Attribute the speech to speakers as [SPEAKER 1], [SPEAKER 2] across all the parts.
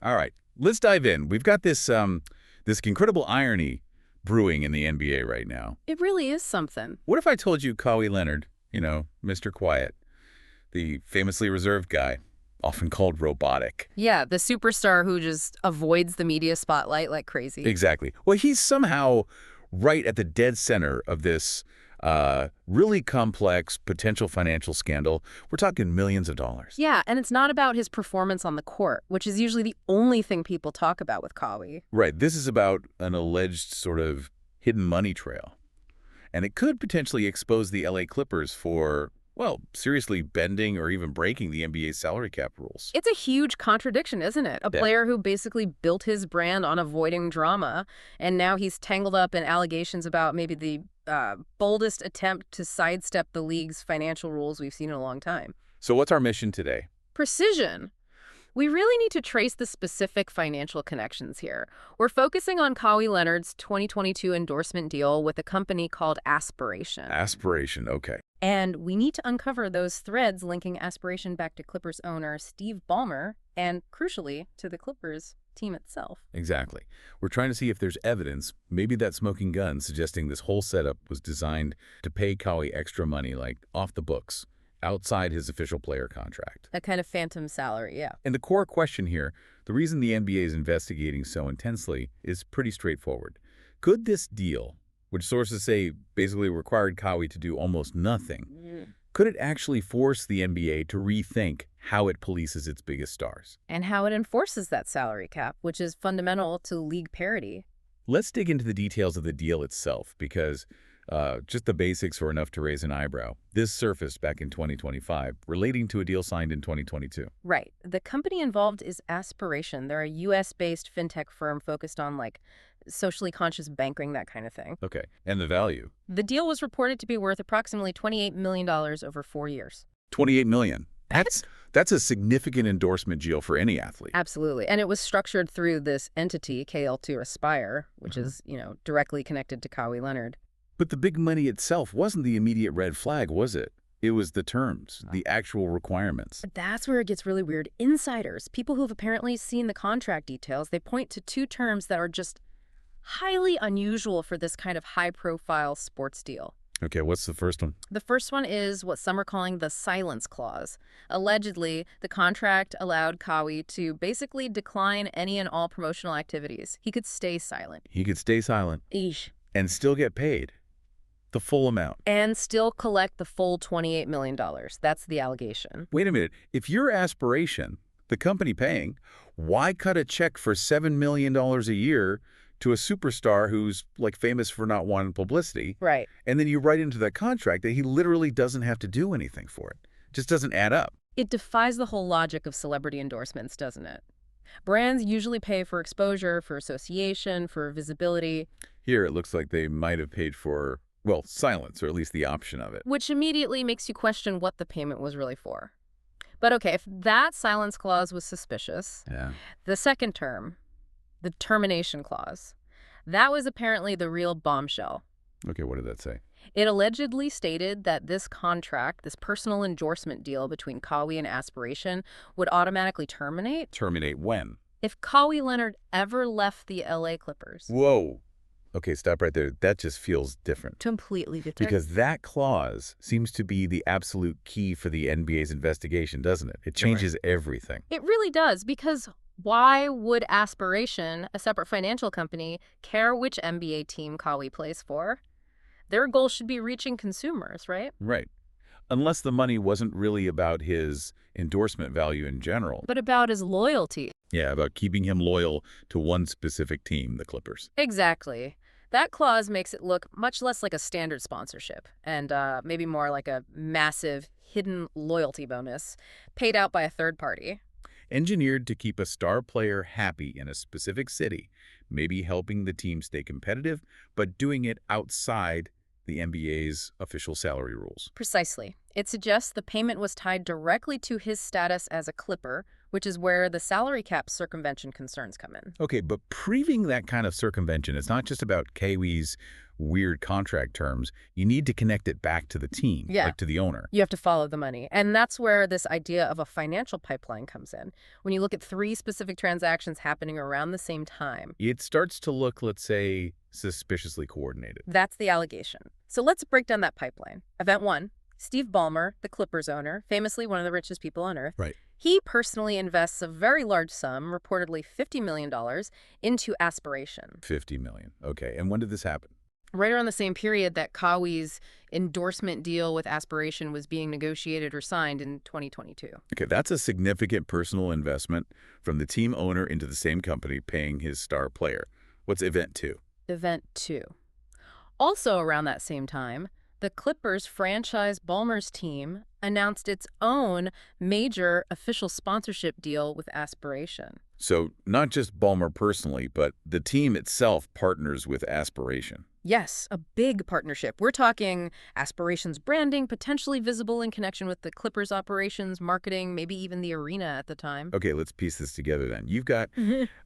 [SPEAKER 1] All right, let's dive in. We've got this incredible irony brewing in the NBA right now.
[SPEAKER 2] It really is something.
[SPEAKER 1] What if I told you Kawhi Leonard, Mr. Quiet, the famously reserved guy, often called robotic?
[SPEAKER 2] Yeah, the superstar who just avoids the media spotlight like crazy.
[SPEAKER 1] Exactly. Well, he's somehow right at the dead center of this really complex potential financial scandal. We're talking millions of dollars.
[SPEAKER 2] Yeah, and it's not about his performance on the court, which is usually the only thing people talk about with Kawhi.
[SPEAKER 1] Right. This is about an alleged sort of hidden money trail. And it could potentially expose the LA Clippers for, well, seriously bending or even breaking the NBA's salary cap rules.
[SPEAKER 2] It's a huge contradiction, isn't it? A player who basically built his brand on avoiding drama, and now he's tangled up in allegations about maybe the boldest attempt to sidestep the league's financial rules we've seen in a long time.
[SPEAKER 1] So what's our mission today?
[SPEAKER 2] Precision. We really need to trace the specific financial connections here. We're focusing on Kawhi Leonard's 2022 endorsement deal with a company called Aspiration.
[SPEAKER 1] Aspiration, okay.
[SPEAKER 2] And we need to uncover those threads linking Aspiration back to Clippers owner Steve Ballmer and, crucially, to the Clippers team itself.
[SPEAKER 1] Exactly. We're trying to see if there's evidence, maybe that smoking gun suggesting this whole setup was designed to pay Kawhi extra money, like off the books, outside his official player contract.
[SPEAKER 2] A kind of phantom salary, yeah.
[SPEAKER 1] And the core question here, the reason the NBA is investigating so intensely, is pretty straightforward. Could this deal, which sources say basically required Kawhi to do almost nothing, could it actually force the NBA to rethink how it polices its biggest stars?
[SPEAKER 2] And how it enforces that salary cap, which is fundamental to league parity.
[SPEAKER 1] Let's dig into the details of the deal itself, because just the basics were enough to raise an eyebrow. This surfaced back in 2025, relating to a deal signed in 2022.
[SPEAKER 2] Right. The company involved is Aspiration. They're a U.S.-based fintech firm focused on, socially conscious banking, that kind of thing.
[SPEAKER 1] Okay. And the value?
[SPEAKER 2] The deal was reported to be worth approximately $28 million over 4 years.
[SPEAKER 1] $28 million. That's a significant endorsement deal for any athlete.
[SPEAKER 2] Absolutely. And it was structured through this entity, KL2 Aspire, which is, directly connected to Kawhi Leonard.
[SPEAKER 1] But the big money itself wasn't the immediate red flag, was it? It was the terms, the actual requirements.
[SPEAKER 2] But that's where it gets really weird. Insiders, people who've apparently seen the contract details, they point to two terms that are just highly unusual for this kind of high-profile sports deal.
[SPEAKER 1] Okay, what's the first one?
[SPEAKER 2] The first one is what some are calling the silence clause. Allegedly, the contract allowed Kawhi to basically decline any and all promotional activities. He could stay silent.
[SPEAKER 1] He could stay silent.
[SPEAKER 2] Eesh.
[SPEAKER 1] And still get paid the full amount.
[SPEAKER 2] And still collect the full $28 million. That's the allegation.
[SPEAKER 1] Wait a minute. If your Aspiration, the company paying, why cut a check for $7 million a year to a superstar who's famous for not wanting publicity?
[SPEAKER 2] Right.
[SPEAKER 1] And then you write into that contract that he literally doesn't have to do anything for it. Just doesn't add up.
[SPEAKER 2] It defies the whole logic of celebrity endorsements, doesn't it? Brands usually pay for exposure, for association, for visibility.
[SPEAKER 1] Here it looks like they might have paid for, well, silence, or at least the option of it.
[SPEAKER 2] Which immediately makes you question what the payment was really for. But okay, if that silence clause was suspicious, the second term, the termination clause, that was apparently the real bombshell.
[SPEAKER 1] Okay, what did that say?
[SPEAKER 2] It allegedly stated that this contract, this personal endorsement deal between Kawhi and Aspiration, would automatically terminate.
[SPEAKER 1] Terminate when?
[SPEAKER 2] If Kawhi Leonard ever left the LA Clippers.
[SPEAKER 1] Whoa. Okay, stop right there. That just feels different.
[SPEAKER 2] Completely different.
[SPEAKER 1] Because that clause seems to be the absolute key for the NBA's investigation, doesn't it? It changes everything.
[SPEAKER 2] It really does, because why would Aspiration, a separate financial company, care which NBA team Kawhi plays for? Their goal should be reaching consumers, right?
[SPEAKER 1] Right. Unless the money wasn't really about his endorsement value in general.
[SPEAKER 2] But about his loyalty.
[SPEAKER 1] Yeah, about keeping him loyal to one specific team, the Clippers.
[SPEAKER 2] Exactly. That clause makes it look much less like a standard sponsorship and maybe more like a massive hidden loyalty bonus paid out by a third party.
[SPEAKER 1] Engineered to keep a star player happy in a specific city, maybe helping the team stay competitive, but doing it outside the NBA's official salary rules.
[SPEAKER 2] Precisely. It suggests the payment was tied directly to his status as a Clipper, which is where the salary cap circumvention concerns come in.
[SPEAKER 1] Okay, but proving that kind of circumvention, it's not just about Kawhi's weird contract terms. You need to connect it back to the team, like to the owner.
[SPEAKER 2] You have to follow the money. And that's where this idea of a financial pipeline comes in. When you look at 3 specific transactions happening around the same time,
[SPEAKER 1] It starts to look, let's say, suspiciously coordinated.
[SPEAKER 2] that's the allegation. So let's break down that pipeline. Event 1, Steve Ballmer, the Clippers owner, famously one of the richest people on earth.
[SPEAKER 1] Right.
[SPEAKER 2] He personally invests a very large sum, reportedly $50 million, into Aspiration.
[SPEAKER 1] $50 million. Okay, and when did this happen?
[SPEAKER 2] Right around the same period that Kawhi's endorsement deal with Aspiration was being negotiated or signed in 2022.
[SPEAKER 1] Okay, that's a significant personal investment from the team owner into the same company paying his star player. What's event 2?
[SPEAKER 2] Event 2. Also around that same time, the Clippers franchise Ballmer's team announced its own major official sponsorship deal with Aspiration.
[SPEAKER 1] So not just Ballmer personally, but the team itself partners with Aspiration.
[SPEAKER 2] Yes, a big partnership. We're talking Aspiration's branding, potentially visible in connection with the Clippers' operations, marketing, maybe even the arena at the time.
[SPEAKER 1] Okay, let's piece this together then. You've got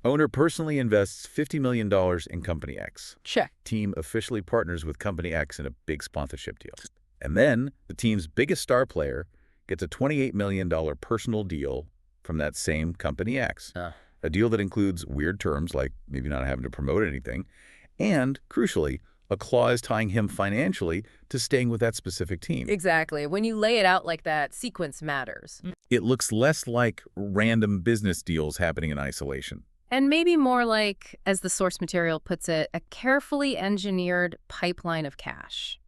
[SPEAKER 1] owner personally invests $50 million in Company X.
[SPEAKER 2] Check.
[SPEAKER 1] Team officially partners with Company X in a big sponsorship deal. And then the team's biggest star player gets a $28 million personal deal from that same Company X. A deal that includes weird terms like maybe not having to promote anything, and, crucially, a clause tying him financially to staying with that specific team.
[SPEAKER 2] Exactly. When you lay it out like that, sequence matters.
[SPEAKER 1] It looks less like random business deals happening in isolation.
[SPEAKER 2] And maybe more like, as the source material puts it, a carefully engineered pipeline of cash.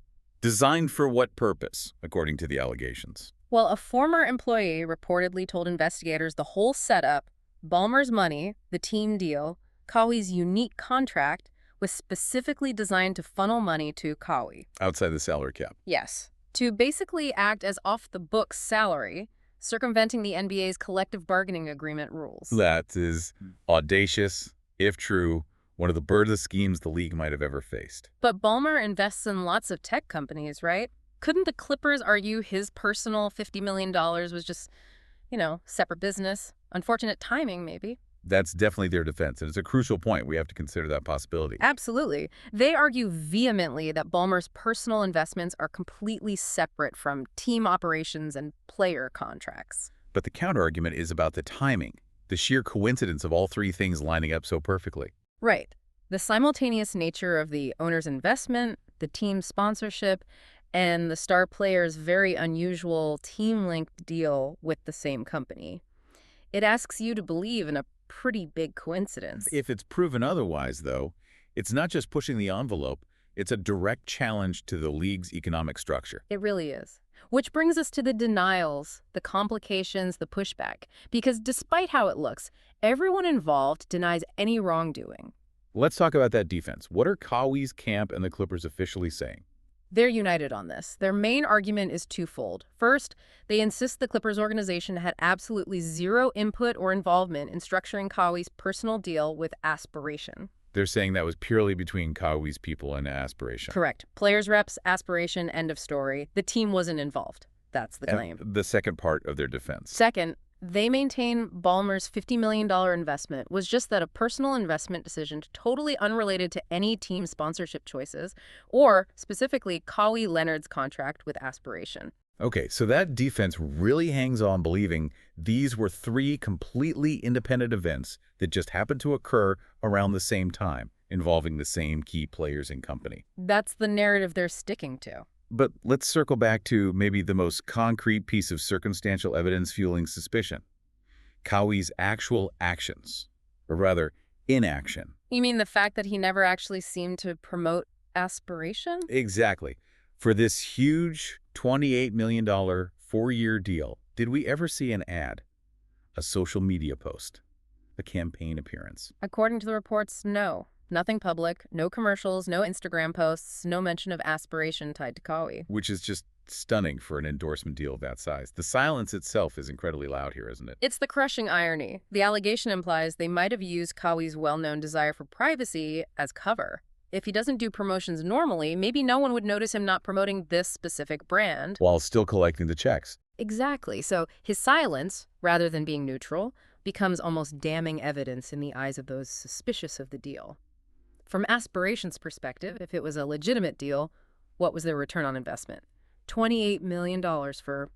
[SPEAKER 1] Designed for what purpose, according to the allegations?
[SPEAKER 2] Well, a former employee reportedly told investigators the whole setup, Ballmer's money, the team deal, Kawhi's unique contract, was specifically designed to funnel money to Kawhi.
[SPEAKER 1] Outside the salary cap.
[SPEAKER 2] Yes. To basically act as off-the-books salary, circumventing the NBA's collective bargaining agreement rules.
[SPEAKER 1] That is audacious, if true, one of the birdest schemes the league might have ever faced.
[SPEAKER 2] But Ballmer invests in lots of tech companies, right? Couldn't the Clippers argue his personal $50 million was just, separate business? Unfortunate timing, maybe.
[SPEAKER 1] That's definitely their defense, and it's a crucial point. We have to consider that possibility.
[SPEAKER 2] Absolutely. They argue vehemently that Ballmer's personal investments are completely separate from team operations and player contracts.
[SPEAKER 1] But the counterargument is about the timing, the sheer coincidence of all 3 things lining up so perfectly.
[SPEAKER 2] Right. The simultaneous nature of the owner's investment, the team's sponsorship, and the star player's very unusual team-linked deal with the same company. It asks you to believe in a pretty big coincidence.
[SPEAKER 1] If it's proven otherwise, though, it's not just pushing the envelope, it's a direct challenge to the league's economic structure.
[SPEAKER 2] It really is. Which brings us to the denials, the complications, the pushback. Because despite how it looks, everyone involved denies any wrongdoing.
[SPEAKER 1] Let's talk about that defense. What are Kawhi's camp and the Clippers officially saying?
[SPEAKER 2] They're united on this. Their main argument is twofold. First, they insist the Clippers organization had absolutely zero input or involvement in structuring Kawhi's personal deal with Aspiration.
[SPEAKER 1] They're saying that was purely between Kawhi's people and Aspiration.
[SPEAKER 2] Correct. Players reps, Aspiration, end of story. The team wasn't involved. That's the claim.
[SPEAKER 1] And the second part of their defense.
[SPEAKER 2] Second, they maintain Ballmer's $50 million investment was just that a personal investment decision totally unrelated to any team sponsorship choices or, specifically, Kawhi Leonard's contract with Aspiration.
[SPEAKER 1] Okay, so that defense really hangs on believing these were 3 completely independent events that just happened to occur around the same time, involving the same key players and company.
[SPEAKER 2] That's the narrative they're sticking to.
[SPEAKER 1] But let's circle back to maybe the most concrete piece of circumstantial evidence fueling suspicion. Kawhi's actual actions, or rather, inaction.
[SPEAKER 2] You mean the fact that he never actually seemed to promote Aspiration?
[SPEAKER 1] Exactly. For this huge $28 million 4-year deal, did we ever see an ad, a social media post, a campaign appearance?
[SPEAKER 2] According to the reports, no. Nothing public, no commercials, no Instagram posts, no mention of Aspiration tied to Kawhi.
[SPEAKER 1] Which is just stunning for an endorsement deal of that size. The silence itself is incredibly loud here, isn't it?
[SPEAKER 2] It's the crushing irony. The allegation implies they might have used Kawhi's well-known desire for privacy as cover. If he doesn't do promotions normally, maybe no one would notice him not promoting this specific brand.
[SPEAKER 1] While still collecting the checks.
[SPEAKER 2] Exactly. So his silence, rather than being neutral, becomes almost damning evidence in the eyes of those suspicious of the deal. From Aspiration's perspective, if it was a legitimate deal, what was their return on investment? $28 million for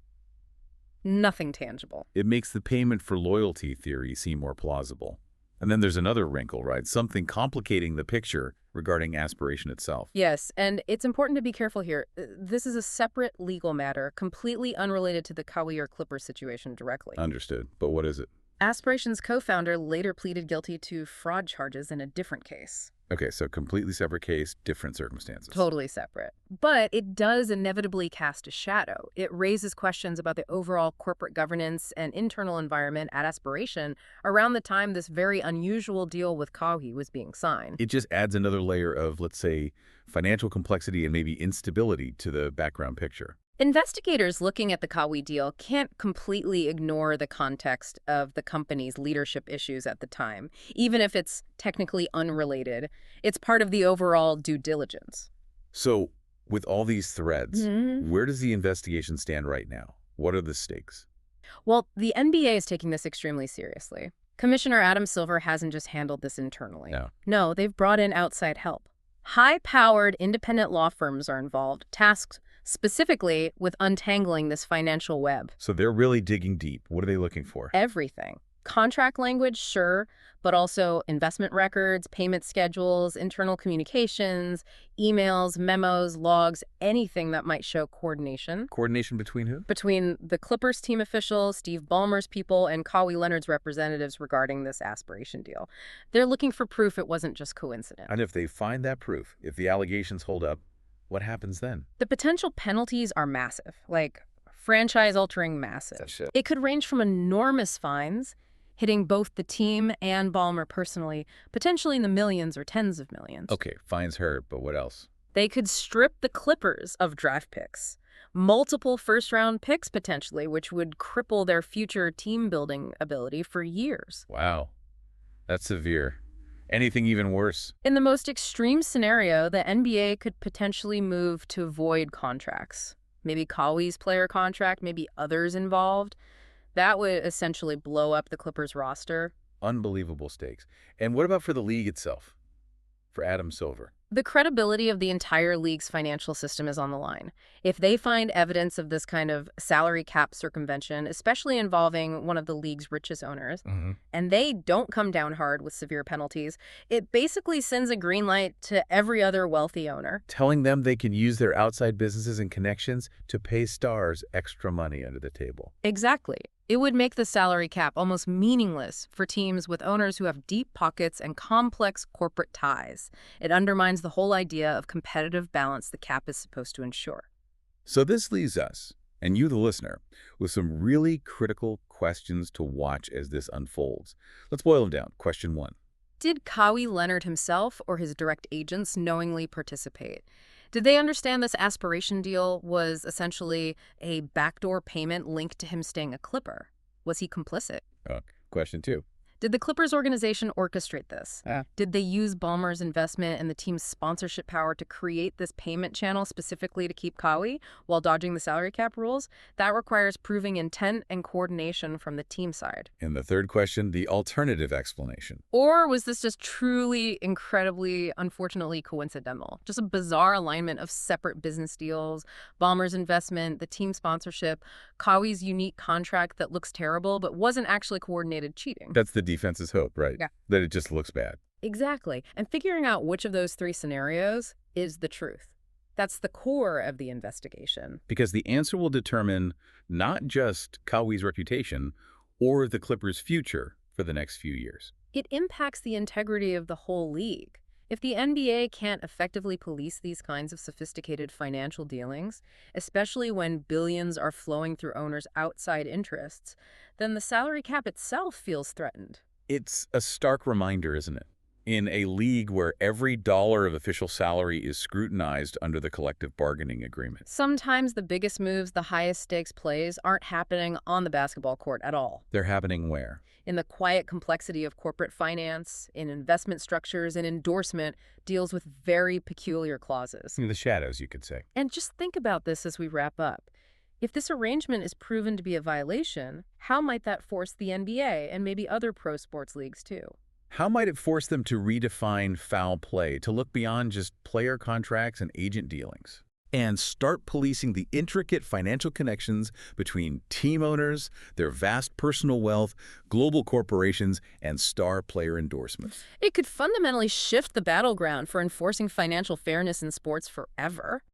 [SPEAKER 2] nothing tangible.
[SPEAKER 1] It makes the payment for loyalty theory seem more plausible. And then there's another wrinkle, right? Something complicating the picture regarding Aspiration itself.
[SPEAKER 2] Yes, and it's important to be careful here. This is a separate legal matter, completely unrelated to the Kawhi or Clippers situation directly.
[SPEAKER 1] Understood. But what is it?
[SPEAKER 2] Aspiration's co-founder later pleaded guilty to fraud charges in a different case.
[SPEAKER 1] Okay, so completely separate case, different circumstances.
[SPEAKER 2] Totally separate. But it does inevitably cast a shadow. It raises questions about the overall corporate governance and internal environment at Aspiration around the time this very unusual deal with Kawhi was being signed.
[SPEAKER 1] It just adds another layer of, let's say, financial complexity and maybe instability to the background picture.
[SPEAKER 2] Investigators looking at the Kawhi deal can't completely ignore the context of the company's leadership issues at the time, even if it's technically unrelated. It's part of the overall due diligence.
[SPEAKER 1] So, with all these threads, where does the investigation stand right now? What are the stakes?
[SPEAKER 2] Well, the NBA is taking this extremely seriously. Commissioner Adam Silver hasn't just handled this internally. No, they've brought in outside help. High-powered independent law firms are involved, tasked specifically with untangling this financial web.
[SPEAKER 1] So they're really digging deep. What are they looking for?
[SPEAKER 2] Everything. Contract language, sure, but also investment records, payment schedules, internal communications, emails, memos, logs, anything that might show coordination.
[SPEAKER 1] Coordination between who?
[SPEAKER 2] Between the Clippers team officials, Steve Ballmer's people, and Kawhi Leonard's representatives regarding this Aspiration deal. They're looking for proof it wasn't just coincidence.
[SPEAKER 1] And if they find that proof, if the allegations hold up, what happens then?
[SPEAKER 2] The potential penalties are massive, like franchise-altering massive. It could range from enormous fines, hitting both the team and Ballmer personally, potentially in the millions or tens of millions.
[SPEAKER 1] Okay, fines hurt, but what else?
[SPEAKER 2] They could strip the Clippers of draft picks, multiple first-round picks potentially, which would cripple their future team-building ability for years.
[SPEAKER 1] Wow, that's severe. Anything even worse?
[SPEAKER 2] In the most extreme scenario, the NBA could potentially move to void contracts. Maybe Kawhi's player contract, maybe others involved. That would essentially blow up the Clippers roster.
[SPEAKER 1] Unbelievable stakes. And what about for the league itself? For Adam Silver?
[SPEAKER 2] The credibility of the entire league's financial system is on the line. If they find evidence of this kind of salary cap circumvention, especially involving one of the league's richest owners, and they don't come down hard with severe penalties, it basically sends a green light to every other wealthy owner.
[SPEAKER 1] Telling them they can use their outside businesses and connections to pay stars extra money under the table.
[SPEAKER 2] Exactly. It would make the salary cap almost meaningless for teams with owners who have deep pockets and complex corporate ties. It undermines the whole idea of competitive balance the cap is supposed to ensure.
[SPEAKER 1] So this leaves us, and you the listener, with some really critical questions to watch as this unfolds. Let's boil them down. Question 1.
[SPEAKER 2] Did Kawhi Leonard himself or his direct agents knowingly participate? Did they understand this Aspiration deal was essentially a backdoor payment linked to him staying a Clipper? Was he complicit?
[SPEAKER 1] Question 2.
[SPEAKER 2] Did the Clippers organization orchestrate this? Did they use Ballmer's investment and the team's sponsorship power to create this payment channel specifically to keep Kawhi while dodging the salary cap rules? That requires proving intent and coordination from the team side.
[SPEAKER 1] And the third question, the alternative explanation.
[SPEAKER 2] Or was this just truly, incredibly, unfortunately coincidental? Just a bizarre alignment of separate business deals, Ballmer's investment, the team sponsorship, Kawhi's unique contract that looks terrible but wasn't actually coordinated cheating.
[SPEAKER 1] That's the defense's hope, right?
[SPEAKER 2] Yeah.
[SPEAKER 1] That it just looks bad.
[SPEAKER 2] Exactly. And figuring out which of those three scenarios is the truth. That's the core of the investigation.
[SPEAKER 1] Because the answer will determine not just Kawhi's reputation or the Clippers' future for the next few years.
[SPEAKER 2] It impacts the integrity of the whole league. If the NBA can't effectively police these kinds of sophisticated financial dealings, especially when billions are flowing through owners' outside interests, then the salary cap itself feels threatened.
[SPEAKER 1] It's a stark reminder, isn't it? In a league where every dollar of official salary is scrutinized under the collective bargaining agreement.
[SPEAKER 2] Sometimes the biggest moves, the highest stakes plays, aren't happening on the basketball court at all.
[SPEAKER 1] They're happening where?
[SPEAKER 2] In the quiet complexity of corporate finance, in investment structures, and endorsement deals with very peculiar clauses.
[SPEAKER 1] In the shadows, you could say.
[SPEAKER 2] And just think about this as we wrap up. If this arrangement is proven to be a violation, how might that force the NBA and maybe other pro sports leagues too?
[SPEAKER 1] How might it force them to redefine foul play, to look beyond just player contracts and agent dealings, and start policing the intricate financial connections between team owners, their vast personal wealth, global corporations, and star player endorsements?
[SPEAKER 2] It could fundamentally shift the battleground for enforcing financial fairness in sports forever.